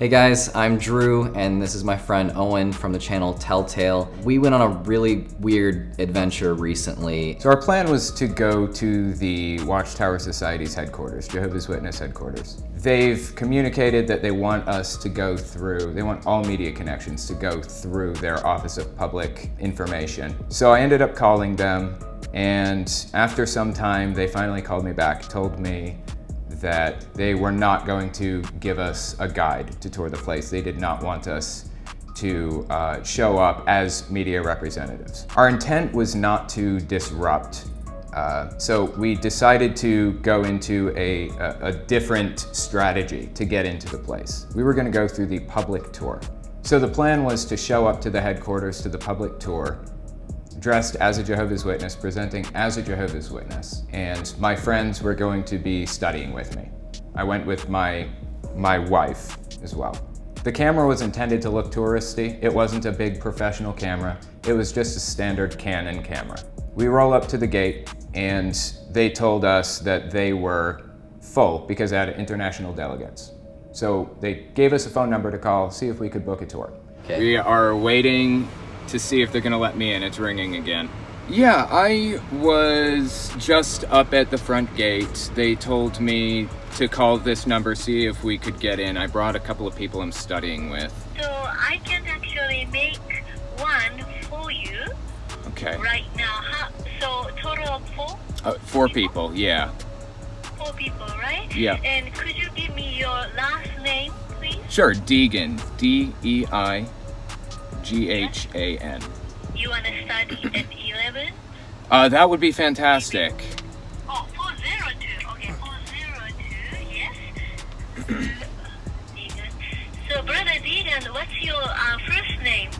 Hey guys, I'm Drew, and this is my friend Owen from the channel Telltale. We went on a really weird adventure recently. So our plan was to go to the Watchtower Society's headquarters, Jehovah's Witness headquarters. They've communicated that they want us to go through, they want all media connections to go through their Office of Public Information. So I ended up calling them, and after some time, they finally called me back, told me that they were not going to give us a guide to tour the place. They did not want us to show up as media representatives. Our intent was not to disrupt, so we decided to go into a different strategy to get into the place. We were gonna go through the public tour. So the plan was to show up to the headquarters to the public tour, dressed as a Jehovah's Witness, presenting as a Jehovah's Witness, and my friends were going to be studying with me. I went with my wife as well. The camera was intended to look touristy. It wasn't a big professional camera. It was just a standard Canon camera. We roll up to the gate, and they told us that they were full because they had international delegates. So they gave us a phone number to call, see if we could book a tour. Okay. We are waiting to see if they're gonna let me in. It's ringing again. Yeah, I was just up at the front gate. They told me to call this number, see if we could get in. I brought a couple of people I'm studying with. So I can actually make one for you Okay. right now. So total of four? 4 people, yeah. 4 people, right? Yeah. And could you give me your last name, please? Sure, Deegan. D-E-I-G-H-A-N. You want to study at 11? That would be fantastic. Oh, 402. Okay, 402, yes. Deegan. So, Brother Deegan, what's your first name?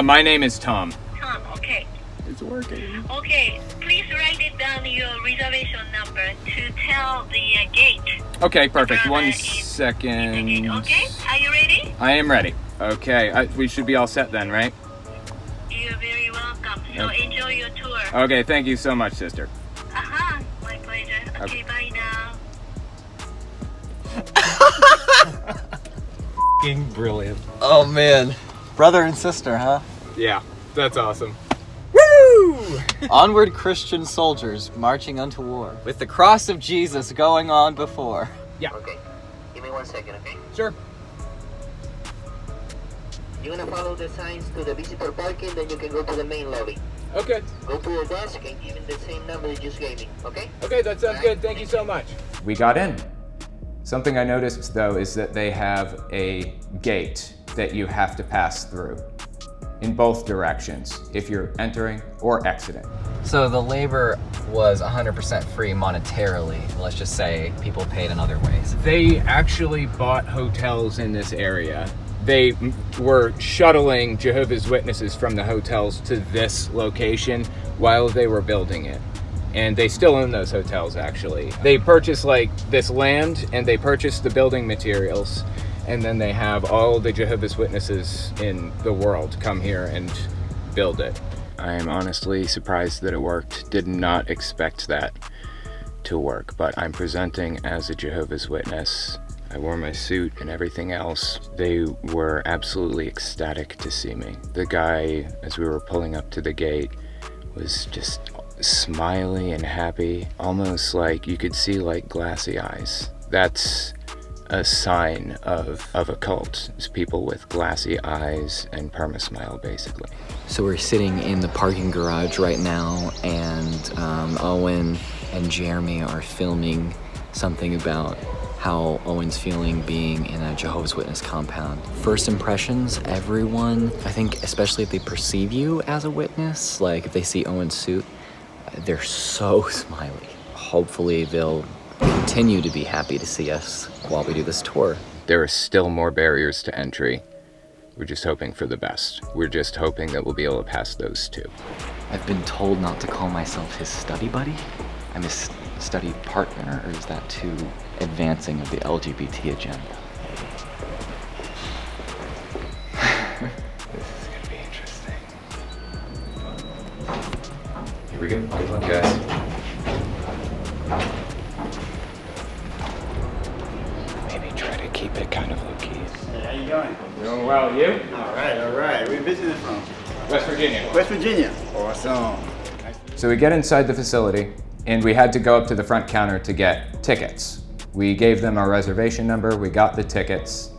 My name is Tom. Tom, okay. It's working. Okay, please write it down your reservation number to tell the gate. Okay, perfect. Brother 1 in the second. gate. Okay, are you ready? I am ready. Okay, we should be all set then, right? You're very welcome. So Okay. enjoy your tour. Okay, thank you so much, sister. My pleasure. Okay, bye now. Brilliant. Oh man. Brother and sister, huh? Yeah, that's awesome. Onward Christian soldiers marching unto war, with the cross of Jesus going on before. Yeah. Okay. Give me 1 second, okay? Sure. You're gonna follow the signs to the visitor parking, then you can go to the main lobby. Okay. Go to your desk and give him the same number you just gave me, okay? Okay, that sounds good. Thank you so much. We got in. Something I noticed though is that they have a gate that you have to pass through in both directions if you're entering or exiting. So the labor was 100% free monetarily. Let's just say people paid in other ways. They actually bought hotels in this area. They were shuttling Jehovah's Witnesses from the hotels to this location while they were building it. And they still own those hotels, actually. They purchased like this land and they purchased the building materials, and then they have all the Jehovah's Witnesses in the world come here and build it. I am honestly surprised that it worked. Did not expect that to work, but I'm presenting as a Jehovah's Witness. I wore my suit and everything else. They were absolutely ecstatic to see me. The guy, as we were pulling up to the gate, was just smiley and happy, almost like you could see like glassy eyes. That's a sign of a cult. It's people with glassy eyes and perma-smile, basically. So we're sitting in the parking garage right now, and Owen and Jeremy are filming something about how Owen's feeling being in a Jehovah's Witness compound. First impressions, everyone, I think especially if they perceive you as a witness, like if they see Owen's suit, they're so smiley. Hopefully they'll continue to be happy to see us while we do this tour. There are still more barriers to entry. We're just hoping for the best. We're just hoping that we'll be able to pass those too. I've been told not to call myself his study buddy. I'm his study partner, or is that too advancing of the LGBT agenda? This is gonna be interesting. Here we go. Good luck, guys. Maybe try to keep it kind of low-key. Doing well, you? All right. Where are you visiting from? West Virginia. West Virginia. Awesome. So we get inside the facility, and we had to go up to the front counter to get tickets. We gave them our reservation number, we got the tickets,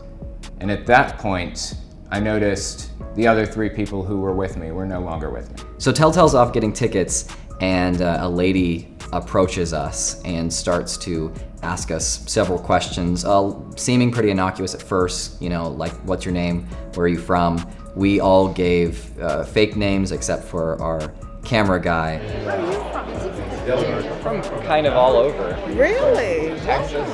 and at that point, I noticed the other 3 people who were with me were no longer with me. So Telltale's off getting tickets, and a lady approaches us and starts to ask us several questions, seeming pretty innocuous at first, you know, like, what's your name, where are you from? We all gave fake names except for our camera guy. Where are you from? From kind of all over. Really? Texas,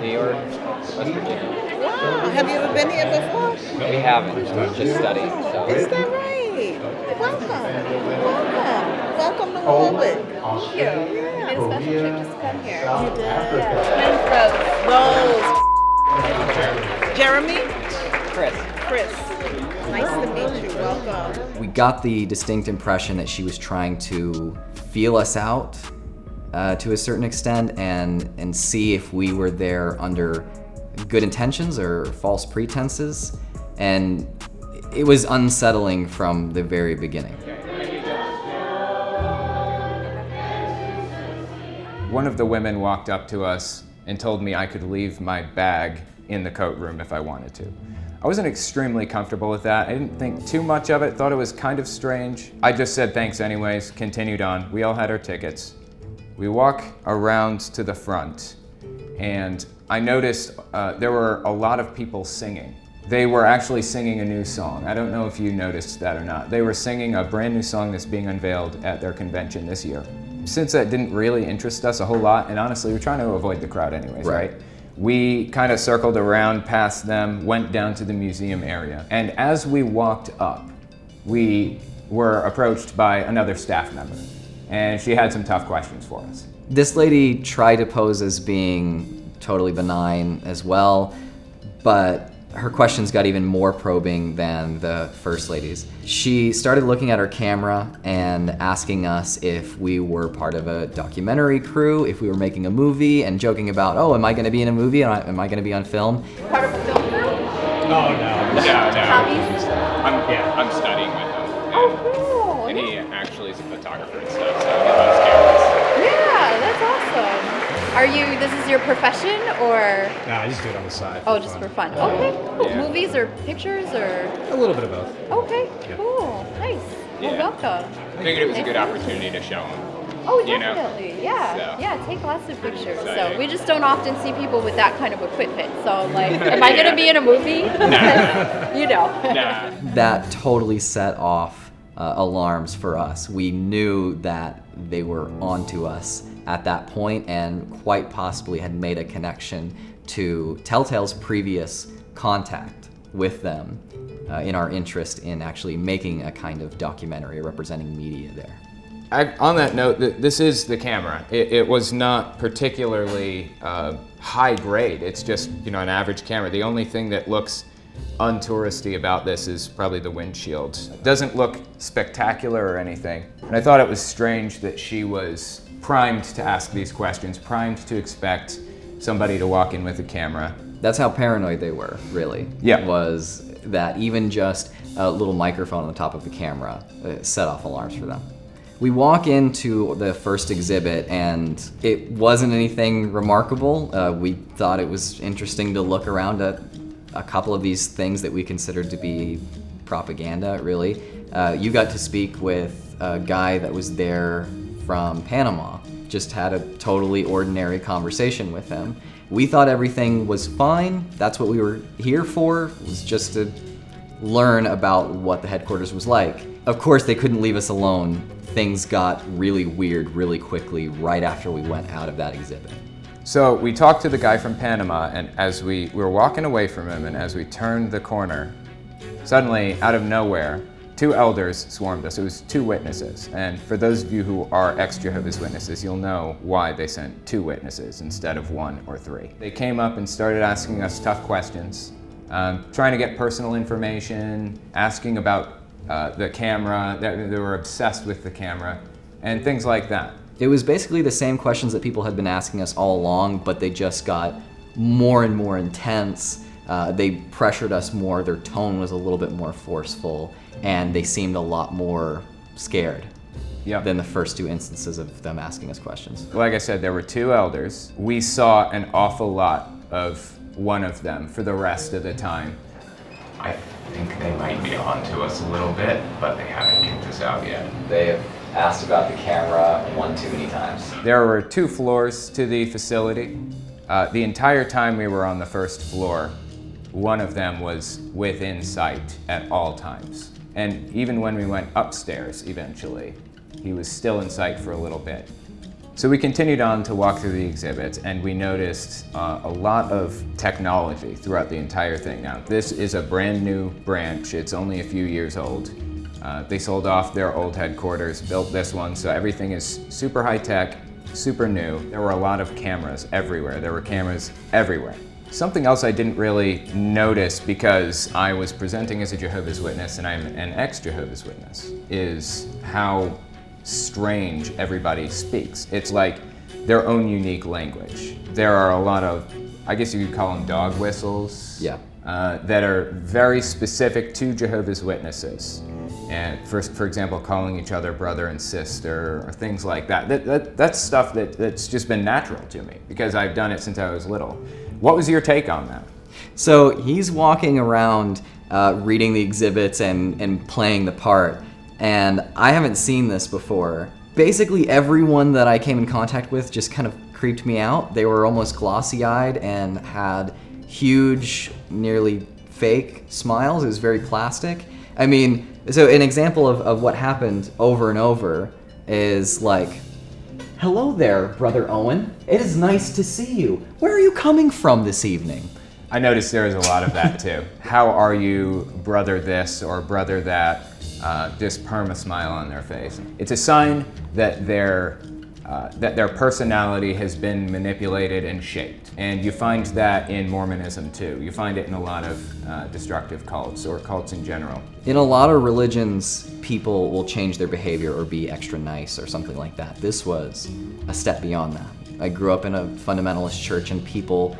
New York, West Virginia. Wow. Have you ever been here before? We haven't, just studied. So. Is that right? Welcome to Warwick. Thank you. Yeah. We made a special trip just to come here. You did? Yeah. Rose. Jeremy? Chris. Nice to meet you. Welcome. We got the distinct impression that she was trying to feel us out to a certain extent and see if we were there under good intentions or false pretenses. And it was unsettling from the very beginning. One of the women walked up to us and told me I could leave my bag in the coat room if I wanted to. I wasn't extremely comfortable with that. I didn't think too much of it, thought it was kind of strange. I just said thanks anyways, continued on. We all had our tickets. We walk around to the front, and I noticed there were a lot of people singing. They were actually singing a new song. I don't know if you noticed that or not. They were singing a brand new song that's being unveiled at their convention this year. Since that didn't really interest us a whole lot, and honestly, we're trying to avoid the crowd anyways, right? We kind of circled around past them, went down to the museum area. And as we walked up, we were approached by another staff member. And she had some tough questions for us. This lady tried to pose as being totally benign as well, but her questions got even more probing than the first lady's. She started looking at her camera and asking us if we were part of a documentary crew, if we were making a movie, and joking about, oh, am I gonna be in a movie? Am I gonna be on film? Part of a film crew? Oh, no. Hobbies? I'm studying with him. Oh, cool. And he actually is a photographer and stuff, so he loves cameras. Yeah, that's awesome. This is your profession, or? No, I just do it on the side. Oh, just for fun. Okay, cool. Yeah. Movies or pictures, or? A little bit of both. Okay, Yeah. cool. Nice. Yeah. Well, welcome. I figured it was a good opportunity to show him. Oh, You know? definitely. Yeah. So. Yeah, take lots of pictures. So Exciting. we just don't often see people with that kind of equipment. So, like, am I going to be in a movie? You know. Nah. That totally set off alarms for us. We knew that they were onto us at that point and quite possibly had made a connection to Telltale's previous contact with them in our interest in actually making a kind of documentary representing media there. On that note, this is the camera. It was not particularly high grade. It's just, an average camera. The only thing that looks untouristy about this is probably the windshield. It doesn't look spectacular or anything. And I thought it was strange that she was primed to ask these questions, primed to expect somebody to walk in with a camera. That's how paranoid they were, really. Yeah. Was that even just a little microphone on the top of the camera set off alarms for them. We walk into the first exhibit and it wasn't anything remarkable. We thought it was interesting to look around at a couple of these things that we considered to be propaganda, really. You got to speak with a guy that was there from Panama. Just had a totally ordinary conversation with him. We thought everything was fine. That's what we were here for, was just to learn about what the headquarters was like. Of course, they couldn't leave us alone. Things got really weird really quickly right after we went out of that exhibit. So we talked to the guy from Panama, and as we were walking away from him and as we turned the corner, suddenly, out of nowhere, 2 elders swarmed us. It was 2 witnesses. And for those of you who are ex-Jehovah's Witnesses, you'll know why they sent 2 witnesses instead of 1 or 3. They came up and started asking us tough questions, trying to get personal information, asking about the camera. They were obsessed with the camera, and things like that. It was basically the same questions that people had been asking us all along, but they just got more and more intense They pressured us more, their tone was a little bit more forceful, and they seemed a lot more scared than the first two instances of them asking us questions. Like I said, there were two elders. We saw an awful lot of one of them for the rest of the time. I think they might be on to us a little bit, but they haven't kicked us out yet. They have asked about the camera one too many times. There were 2 floors to the facility. The entire time we were on the first floor, one of them was within sight at all times. And even when we went upstairs eventually, he was still in sight for a little bit. So we continued on to walk through the exhibits, and we noticed a lot of technology throughout the entire thing. Now, this is a brand new branch. It's only a few years old. They sold off their old headquarters, built this one, so everything is super high tech, super new. There were a lot of cameras everywhere. There were cameras everywhere. Something else I didn't really notice because I was presenting as a Jehovah's Witness and I'm an ex-Jehovah's Witness is how strange everybody speaks. It's like their own unique language. There are a lot of, I guess you could call them dog whistles, that are very specific to Jehovah's Witnesses. And for example, calling each other brother and sister or things like that. That's stuff that's just been natural to me because I've done it since I was little. What was your take on that? So he's walking around reading the exhibits and playing the part. And I haven't seen this before. Basically everyone that I came in contact with just kind of creeped me out. They were almost glossy-eyed and had huge, nearly fake smiles. It was very plastic. I mean, so an example of what happened over and over is like, "Hello there, Brother Owen. It is nice to see you. Where are you coming from this evening?" I noticed there was a lot of that too. How are you, brother this or brother that? Just perma-smile on their face. It's a sign that their personality has been manipulated and shaped. And you find that in Mormonism too. You find it in a lot of destructive cults or cults in general. In a lot of religions, people will change their behavior or be extra nice or something like that. This was a step beyond that. I grew up in a fundamentalist church and people,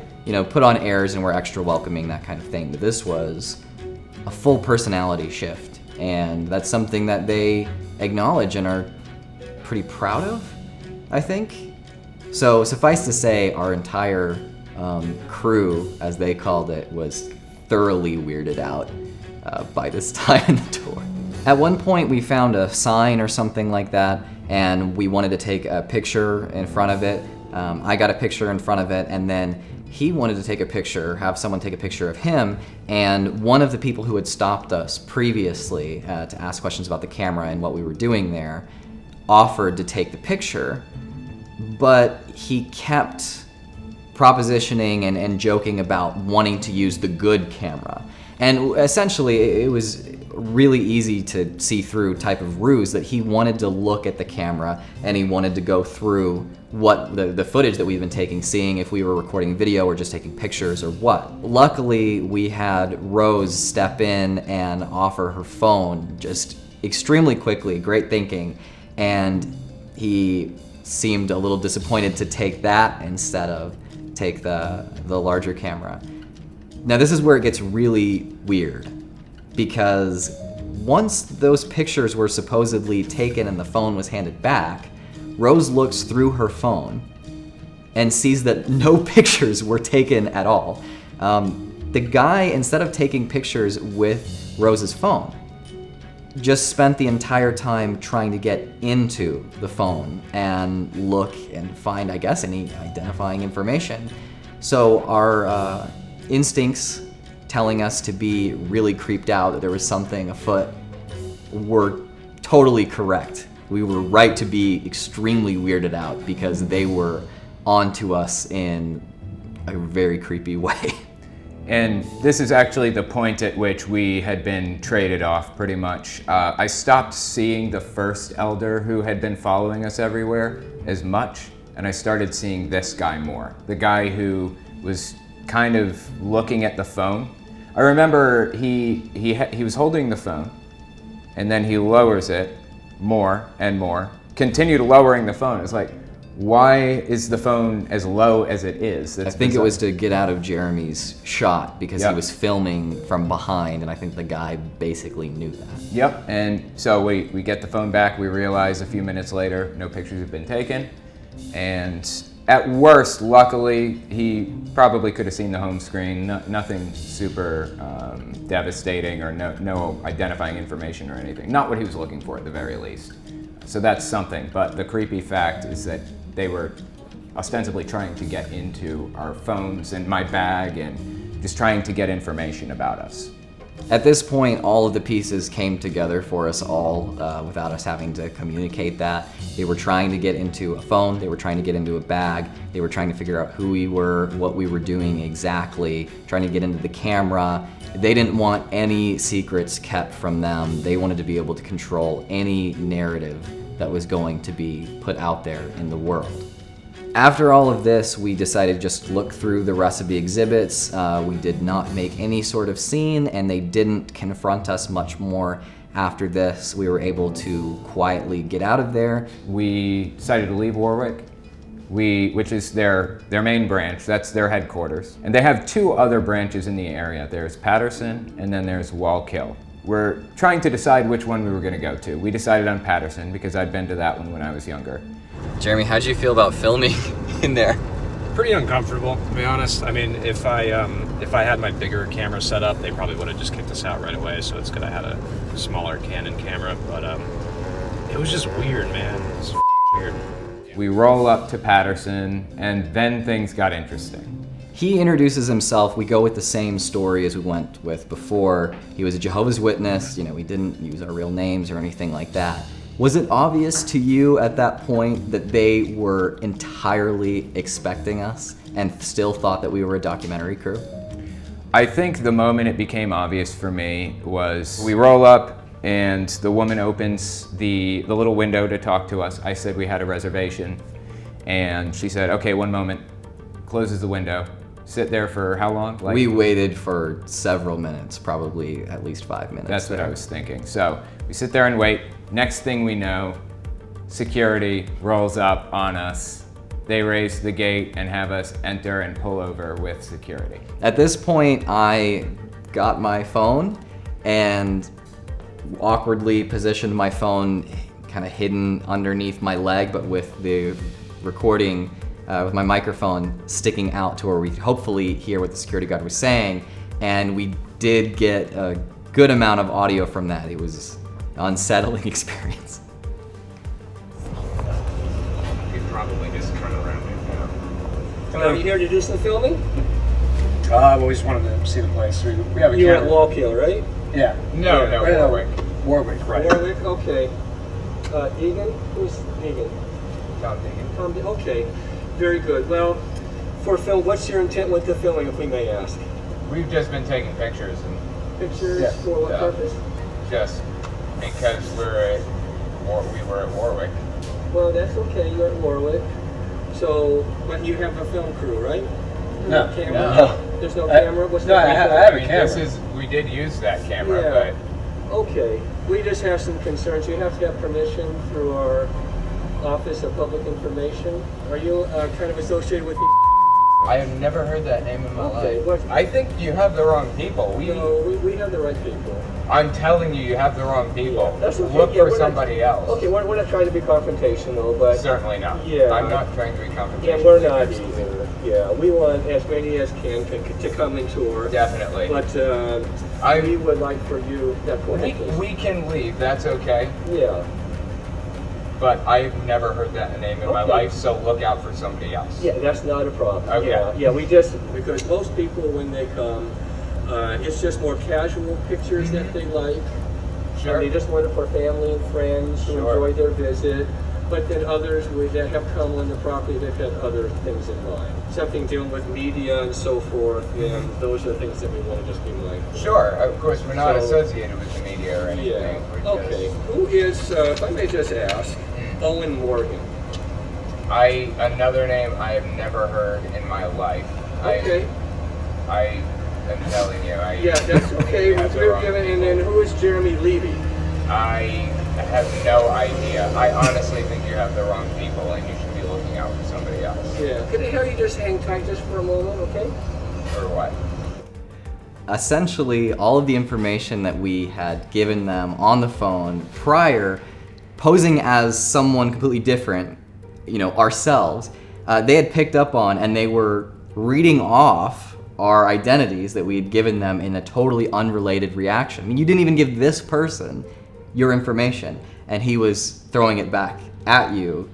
put on airs and were extra welcoming, that kind of thing. But this was a full personality shift. And that's something that they acknowledge and are pretty proud of, I think. So suffice to say, our entire crew, as they called it, was thoroughly weirded out by this time in the tour. At one point we found a sign or something like that, and we wanted to take a picture in front of it. I got a picture in front of it, and then he wanted to take a picture, have someone take a picture of him, and one of the people who had stopped us previously to ask questions about the camera and what we were doing there offered to take the picture, but he kept propositioning and joking about wanting to use the good camera. And essentially, it was really easy to see through type of ruse that he wanted to look at the camera and he wanted to go through what the footage that we've been taking, seeing if we were recording video or just taking pictures or what. Luckily, we had Rose step in and offer her phone just extremely quickly, great thinking, and he seemed a little disappointed to take that instead of take the larger camera. Now this is where it gets really weird, because once those pictures were supposedly taken and the phone was handed back, Rose looks through her phone and sees that no pictures were taken at all. The guy, instead of taking pictures with Rose's phone, just spent the entire time trying to get into the phone and look and find, I guess, any identifying information. So our instincts telling us to be really creeped out, that there was something afoot, were totally correct. We were right to be extremely weirded out because they were onto us in a very creepy way. And this is actually the point at which we had been traded off pretty much. I stopped seeing the first elder who had been following us everywhere as much, and I started seeing this guy more. The guy who was kind of looking at the phone. I remember he was holding the phone, and then he lowers it more and more, continued lowering the phone. It's like, why is the phone as low as it is? I think it was to get out of Jeremy's shot because he was filming from behind, and I think the guy basically knew that. Yep, and so we get the phone back. We realize a few minutes later no pictures have been taken, and at worst, luckily, he probably could have seen the home screen. Nothing super devastating or no identifying information or anything. Not what he was looking for at the very least. So that's something, but the creepy fact is that they were ostensibly trying to get into our phones and my bag and just trying to get information about us. At this point, all of the pieces came together for us all without us having to communicate that. They were trying to get into a phone, they were trying to get into a bag, they were trying to figure out who we were, what we were doing exactly, trying to get into the camera. They didn't want any secrets kept from them. They wanted to be able to control any narrative that was going to be put out there in the world. After all of this, we decided to just look through the rest of the exhibits. We did not make any sort of scene, and they didn't confront us much more after this. We were able to quietly get out of there. We decided to leave Warwick, which is their main branch. That's their headquarters. And they have two other branches in the area. There's Patterson, and then there's Wallkill. We're trying to decide which one we were going to go to. We decided on Patterson because I'd been to that one when I was younger. Jeremy, how'd you feel about filming in there? Pretty uncomfortable, to be honest. I mean, if I had my bigger camera set up, they probably would have just kicked us out right away. So it's good I had a smaller Canon camera, but it was just weird, man. It was weird. We roll up to Patterson, and then things got interesting. He introduces himself. We go with the same story as we went with before. He was a Jehovah's Witness. You know, we didn't use our real names or anything like that. Was it obvious to you at that point that they were entirely expecting us and still thought that we were a documentary crew? I think the moment it became obvious for me was we roll up and the woman opens the little window to talk to us. I said we had a reservation, and she said, okay, one moment, closes the window. Sit there for how long? We waited for several minutes, probably at least 5 minutes. That's what I was thinking. So we sit there and wait. Next thing we know, security rolls up on us. They raise the gate and have us enter and pull over with security. At this point, I got my phone and awkwardly positioned my phone kind of hidden underneath my leg, but with the recording with my microphone sticking out to where we could hopefully hear what the security guard was saying. And we did get a good amount of audio from that. It was an unsettling experience. He's probably just trying to run me. Are you here to do some filming? Well, we just wanted to see the place. We have a You're at camera. Wallkill, right? Yeah. No, Warwick. Warwick, right. Warwick, okay. Deegan? Who's Deegan? Tom Deegan. Okay, very good. Well, for film, what's your intent with the filming, if we may ask? We've just been taking pictures and Pictures for what purpose? just because we were at Warwick. Well, that's okay. You're at Warwick. So, but you have a film crew, right? No. Camera? No. There's no camera? What's No, the I have a camera. We did use that camera, Yeah. Okay. We just have some concerns. You have to have permission through our Office of Public Information. Are you kind of associated with the I have never heard that name in my Okay, life. what- I think you have the wrong people. No, we have the right people. I'm telling you, you have the wrong people. That's okay. Look Yeah, for we're somebody else. Okay, we're not trying to be confrontational, but Certainly not. Yeah. I'm not trying to be confrontational. yeah, we're not either. Yeah, we want as many as can to come and tour. Definitely. But we would like for you. Yeah, go ahead, please. We can leave. That's okay. Yeah. But I've never heard that name in my Okay. life, so look out for somebody else. Yeah, that's not a problem. Okay. Yeah, we just, because most people when they come, it's just more casual pictures that they like. Sure. And they just want it for family and friends to enjoy their visit. But then others that have come on the property, they've had other things in mind. Something dealing with media and so forth, and those are things that we want to just be mindful. Sure, of course, we're not So- associated with the media or anything. Yeah, We're okay. just- Who is, if I may just ask, Owen Morgan? Another name I have never heard in my life. Okay. I am telling you. Yeah, that's okay. You have the We're wrong given, and people. then who is Jeremy Levy? I have no idea. I honestly think you have the wrong people and you should be looking out for somebody else. Yeah. Could I have you just hang tight just for a moment, okay? Or what? Essentially, all of the information that we had given them on the phone prior, posing as someone completely different, ourselves, they had picked up on, and they were reading off our identities that we had given them in a totally unrelated reaction. I mean, you didn't even give this person your information, and he was throwing it back at you,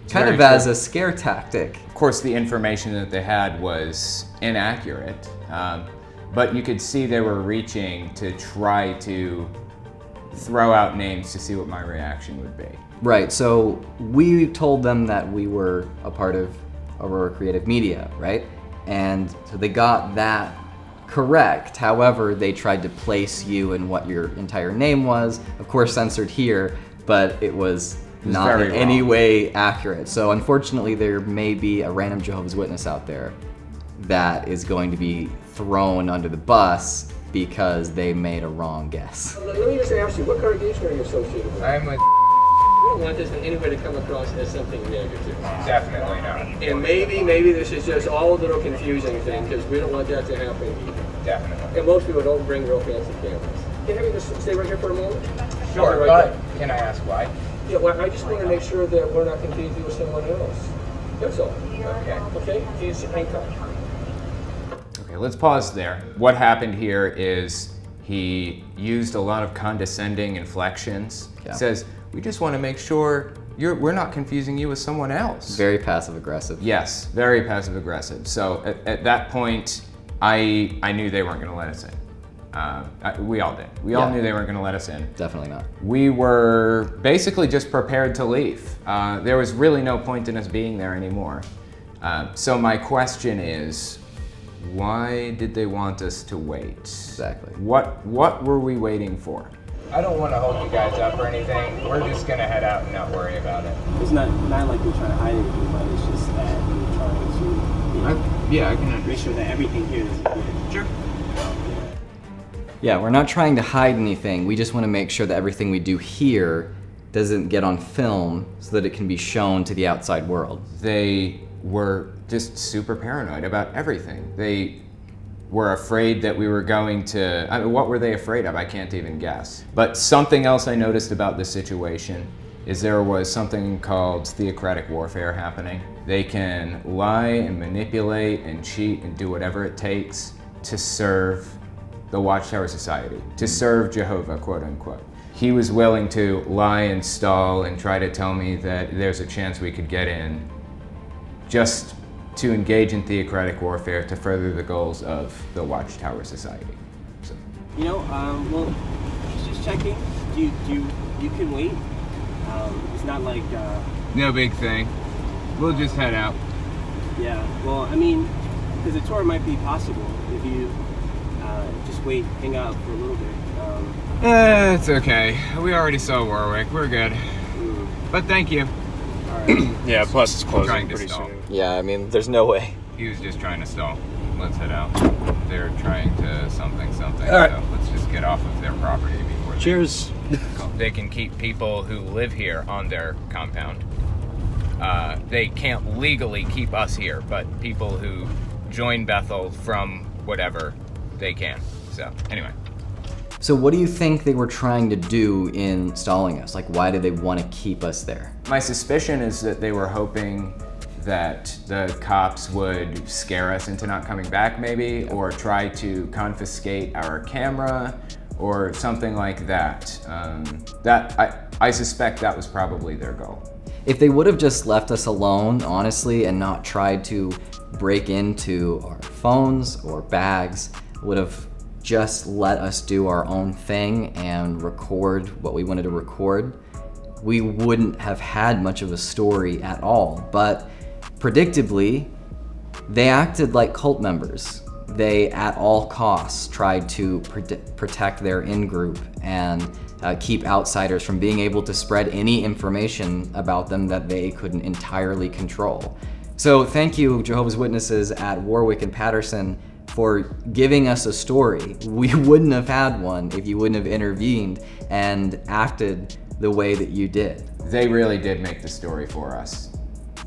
kind of as a scare tactic. Of course, the information that they had was inaccurate, but you could see they were reaching to try to throw out names to see what my reaction would be. Right, so we told them that we were a part of Aurora Creative Media, right? And so they got that correct. However, they tried to place you in what your entire name was, of course censored here, but it was not in any way accurate. So unfortunately, there may be a random Jehovah's Witness out there that is going to be thrown under the bus because they made a wrong guess. Let me just ask you, what congregation are you associated with? I'm with... We don't want this in any way to come across as something negative. Definitely not. And maybe this is just all a little confusing thing, because we don't want that to happen either. Definitely. And most people don't bring real fancy cameras. Can I have you just stay right here for a moment? Sure, but can I ask why? Yeah, well, I just want to make sure that we're not confusing with someone else. That's all. Okay. Okay? Please hang tight. Okay, let's pause there. What happened here is he used a lot of condescending inflections. Yeah. He says, we just want to make sure we're not confusing you with someone else. Very passive aggressive. Yes, very passive aggressive. So at that point, I knew they weren't going to let us in. We all did. We all knew they weren't going to let us in. Definitely not. We were basically just prepared to leave. There was really no point in us being there anymore. So my question is, why did they want us to wait? Exactly. What were we waiting for? I don't want to hold you guys up or anything. We're just going to head out and not worry about it. It's not like we're trying to hide anything, but it's just that we're trying to I can make sure that everything here is good. Sure. Yeah, we're not trying to hide anything. We just want to make sure that everything we do here doesn't get on film so that it can be shown to the outside world. They were just super paranoid about everything. They were afraid that we were going to, I mean, what were they afraid of? I can't even guess. But something else I noticed about this situation is there was something called theocratic warfare happening. They can lie and manipulate and cheat and do whatever it takes to serve the Watchtower Society, to serve Jehovah, quote unquote. He was willing to lie and stall and try to tell me that there's a chance we could get in just to engage in theocratic warfare to further the goals of the Watchtower Society. So. Well, just checking. You can wait. It's not like... No big thing. We'll just head out. Yeah, well, I mean, because a tour might be possible if you just wait, hang out for a little bit. It's okay. We already saw Warwick. We're good. But thank you. All right. Yeah, plus it's closing Trying to pretty stall. soon. Yeah, I mean, there's no way. He was just trying to stall. Let's head out. They're trying to something. All right. So let's just get off of their property before Cheers. They can keep people who live here on their compound. They can't legally keep us here, but people who join Bethel from whatever, they can. So anyway. So what do you think they were trying to do in stalling us? Like, why did they want to keep us there? My suspicion is that they were hoping that the cops would scare us into not coming back maybe, or try to confiscate our camera, or something like that. I suspect that was probably their goal. If they would have just left us alone, honestly, and not tried to break into our phones or bags, would have just let us do our own thing and record what we wanted to record, we wouldn't have had much of a story at all. But predictably, they acted like cult members. They, at all costs, tried to protect their in-group and keep outsiders from being able to spread any information about them that they couldn't entirely control. So thank you, Jehovah's Witnesses at Warwick and Patterson, for giving us a story. We wouldn't have had one if you wouldn't have intervened and acted the way that you did. They really did make the story for us.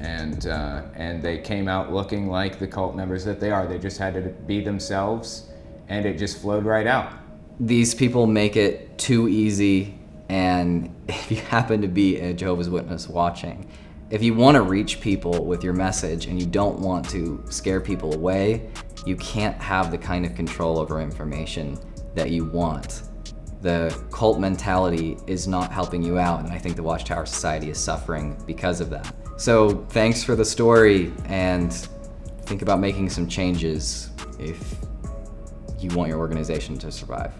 And they came out looking like the cult members that they are. They just had to be themselves, and it just flowed right out. These people make it too easy, and if you happen to be a Jehovah's Witness watching, if you want to reach people with your message and you don't want to scare people away, you can't have the kind of control over information that you want. The cult mentality is not helping you out, and I think the Watchtower Society is suffering because of that. So thanks for the story, and think about making some changes if you want your organization to survive.